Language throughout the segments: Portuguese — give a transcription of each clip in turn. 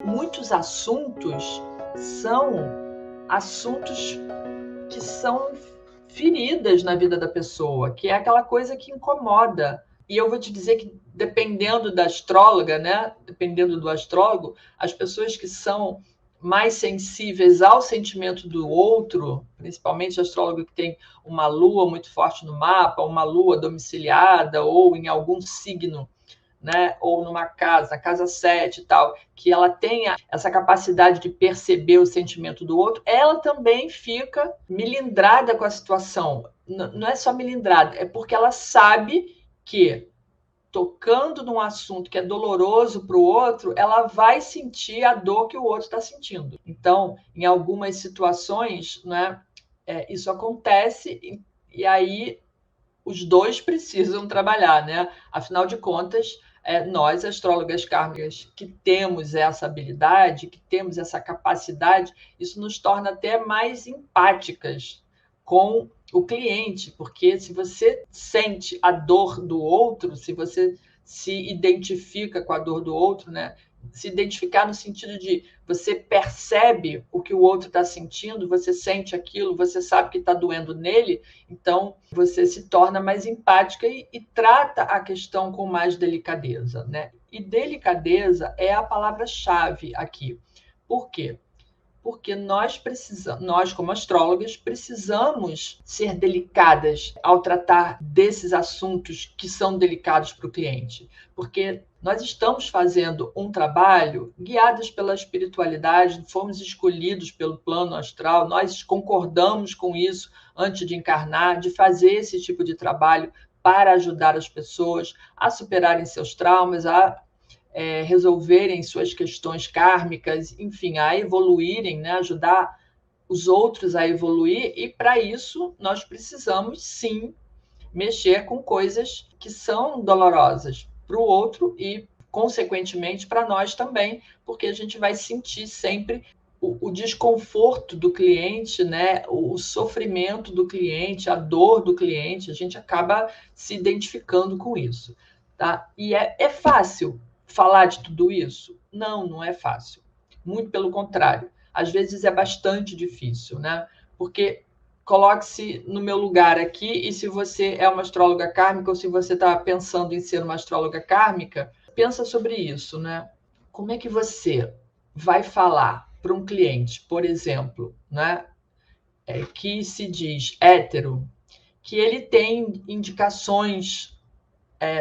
Muitos assuntos são assuntos que são feridas na vida da pessoa, que é aquela coisa que incomoda. E eu vou te dizer que, dependendo da astróloga, né? Dependendo do astrólogo, as pessoas que são mais sensíveis ao sentimento do outro, principalmente astrólogo que tem uma lua muito forte no mapa, uma lua domiciliada ou em algum signo, né, ou numa casa, na casa 7 e tal, que ela tenha essa capacidade de perceber o sentimento do outro, ela também fica melindrada com a situação. Não é só melindrada, é porque ela sabe que, tocando num assunto que é doloroso para o outro, ela vai sentir a dor que o outro está sentindo. Então, em algumas situações, né, isso acontece e aí os dois precisam trabalhar, né? Afinal de contas, nós, astrólogas kármicas, que temos essa habilidade, que temos essa capacidade, isso nos torna até mais empáticas com o cliente, porque se você sente a dor do outro, se você se identifica com a dor do outro, né? Se identificar no sentido de você percebe o que o outro está sentindo, você sente aquilo, você sabe que está doendo nele, então você se torna mais empática e trata a questão com mais delicadeza, né? E delicadeza é a palavra-chave aqui. Por quê? Porque nós como astrólogas, precisamos ser delicadas ao tratar desses assuntos que são delicados para o cliente, porque nós estamos fazendo um trabalho guiados pela espiritualidade, fomos escolhidos pelo plano astral, nós concordamos com isso antes de encarnar, de fazer esse tipo de trabalho para ajudar as pessoas a superarem seus traumas, a resolverem suas questões kármicas, enfim, a evoluírem, né? Ajudar os outros a evoluir, e para isso nós precisamos sim mexer com coisas que são dolorosas para o outro e, consequentemente, para nós também, porque a gente vai sentir sempre o desconforto do cliente, né? O sofrimento do cliente, a dor do cliente, a gente acaba se identificando com isso. Tá? E é fácil falar de tudo isso? Não, não é fácil. Muito pelo contrário. Às vezes é bastante difícil, né? Porque coloque-se no meu lugar aqui, e se você é uma astróloga kármica ou se você está pensando em ser uma astróloga kármica, pensa sobre isso, né? Como é que você vai falar para um cliente, por exemplo, né, que se diz hétero, que ele tem indicações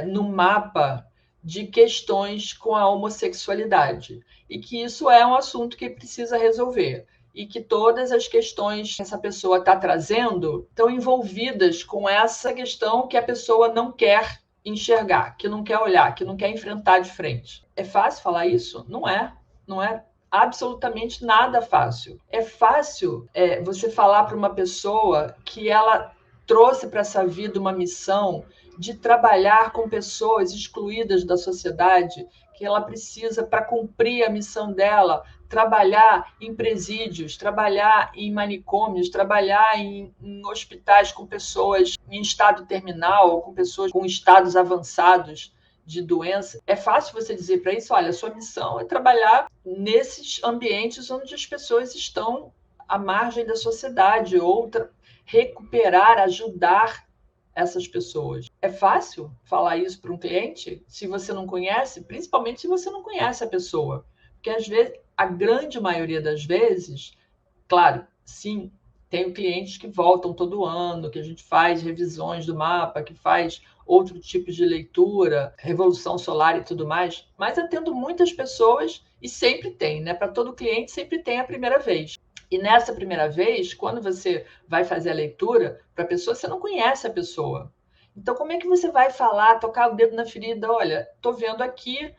no mapa de questões com a homossexualidade e que isso é um assunto que precisa resolver e que todas as questões que essa pessoa está trazendo estão envolvidas com essa questão que a pessoa não quer enxergar, que não quer olhar, que não quer enfrentar de frente. É fácil falar isso? Não é. Não é absolutamente nada fácil. É fácil você falar para uma pessoa que ela trouxe para essa vida uma missão de trabalhar com pessoas excluídas da sociedade, que ela precisa, para cumprir a missão dela, trabalhar em presídios, trabalhar em manicômios, trabalhar em hospitais com pessoas em estado terminal, com pessoas com estados avançados de doença. É fácil você dizer para isso, olha, sua missão é trabalhar nesses ambientes onde as pessoas estão à margem da sociedade, ou recuperar, ajudar essas pessoas. É fácil falar isso para um cliente se você não conhece, principalmente se você não conhece a pessoa. Porque às vezes, a grande maioria das vezes, claro, sim, tenho clientes que voltam todo ano, que a gente faz revisões do mapa, que faz outro tipo de leitura, revolução solar e tudo mais, mas atendo muitas pessoas e sempre tem, né? Para todo cliente sempre tem a primeira vez. E nessa primeira vez, quando você vai fazer a leitura para a pessoa, você não conhece a pessoa. Então, como é que você vai falar, tocar o dedo na ferida? Olha, estou vendo aqui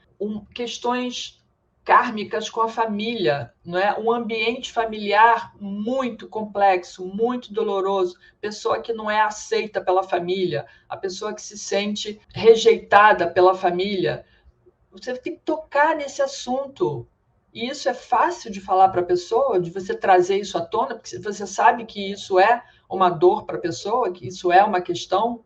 questões kármicas com a família, não é? Um ambiente familiar muito complexo, muito doloroso, pessoa que não é aceita pela família, a pessoa que se sente rejeitada pela família. Você tem que tocar nesse assunto. E isso é fácil de falar para a pessoa, de você trazer isso à tona, porque você sabe que isso é uma dor para a pessoa, que isso é uma questão,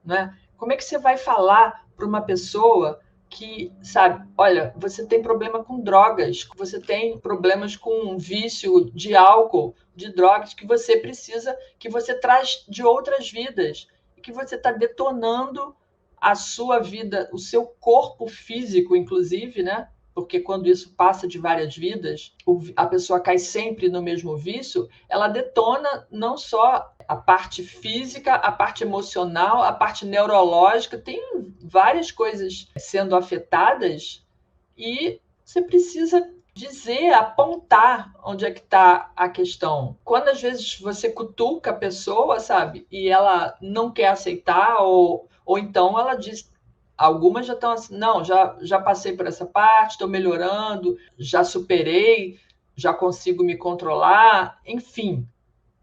né? Como é que você vai falar para uma pessoa que, sabe, olha, você tem problema com drogas, você tem problemas com vício de álcool, de drogas, que você precisa, que você traz de outras vidas, que você está detonando a sua vida, o seu corpo físico, inclusive, né? Porque quando isso passa de várias vidas, a pessoa cai sempre no mesmo vício, ela detona não só a parte física, a parte emocional, a parte neurológica, tem várias coisas sendo afetadas e você precisa dizer, apontar onde é que está a questão. Quando às vezes você cutuca a pessoa, sabe, e ela não quer aceitar, ou então ela diz, algumas já estão assim, não, já passei por essa parte, estou melhorando, já superei, já consigo me controlar, enfim.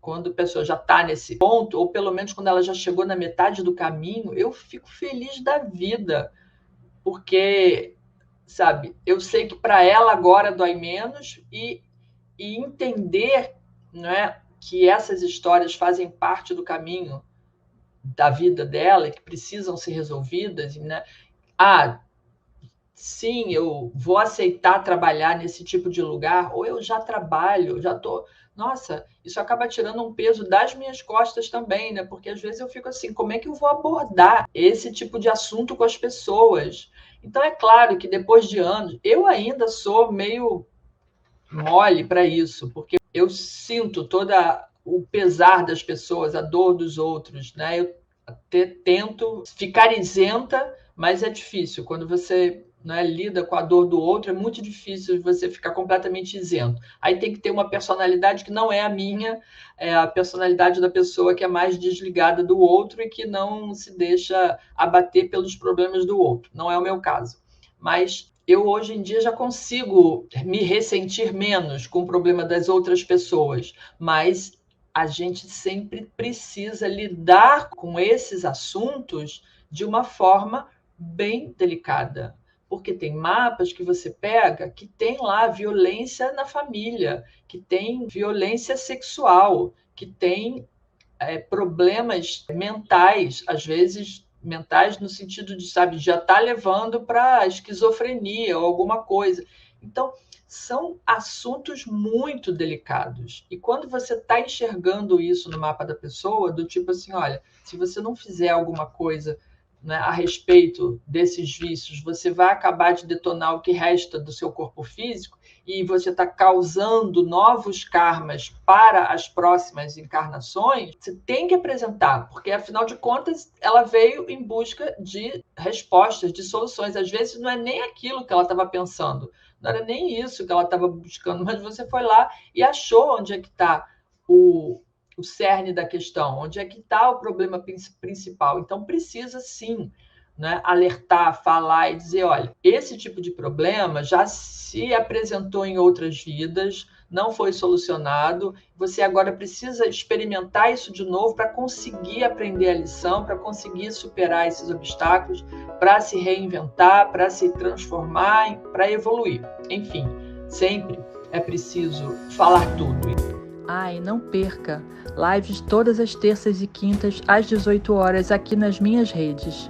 Quando a pessoa já está nesse ponto, ou pelo menos quando ela já chegou na metade do caminho, eu fico feliz da vida, porque, sabe, eu sei que para ela agora dói menos e entender, né, que essas histórias fazem parte do caminho da vida dela e que precisam ser resolvidas, né? Ah, sim, eu vou aceitar trabalhar nesse tipo de lugar, ou eu já trabalho, já estou. Nossa, isso acaba tirando um peso das minhas costas também, né? Porque às vezes eu fico assim, como é que eu vou abordar esse tipo de assunto com as pessoas? Então, é claro que depois de anos, eu ainda sou meio mole para isso, porque eu sinto toda o pesar das pessoas, a dor dos outros, né? Eu até tento ficar isenta, mas é difícil. Quando você, né, lida com a dor do outro, é muito difícil você ficar completamente isento. Aí tem que ter uma personalidade que não é a minha, é a personalidade da pessoa que é mais desligada do outro e que não se deixa abater pelos problemas do outro. Não é o meu caso. Mas eu hoje em dia já consigo me ressentir menos com o problema das outras pessoas, mas a gente sempre precisa lidar com esses assuntos de uma forma bem delicada, porque tem mapas que você pega que tem lá violência na família, que tem violência sexual, que tem problemas mentais, às vezes mentais no sentido de, sabe, já está levando para esquizofrenia ou alguma coisa. Então, são assuntos muito delicados. E quando você está enxergando isso no mapa da pessoa, do tipo assim, olha, se você não fizer alguma coisa, né, a respeito desses vícios, você vai acabar de detonar o que resta do seu corpo físico e você está causando novos karmas para as próximas encarnações, você tem que apresentar, porque afinal de contas ela veio em busca de respostas, de soluções. Às vezes não é nem aquilo que ela estava pensando, não era nem isso que ela estava buscando, mas você foi lá e achou onde é que está o cerne da questão, onde é que está o problema principal. Então, precisa sim, né, alertar, falar e dizer, olha, esse tipo de problema já se apresentou em outras vidas, não foi solucionado, você agora precisa experimentar isso de novo para conseguir aprender a lição, para conseguir superar esses obstáculos, para se reinventar, para se transformar, para evoluir. Enfim, sempre é preciso falar tudo. E não perca! Lives todas as terças e quintas às 18 horas aqui nas minhas redes.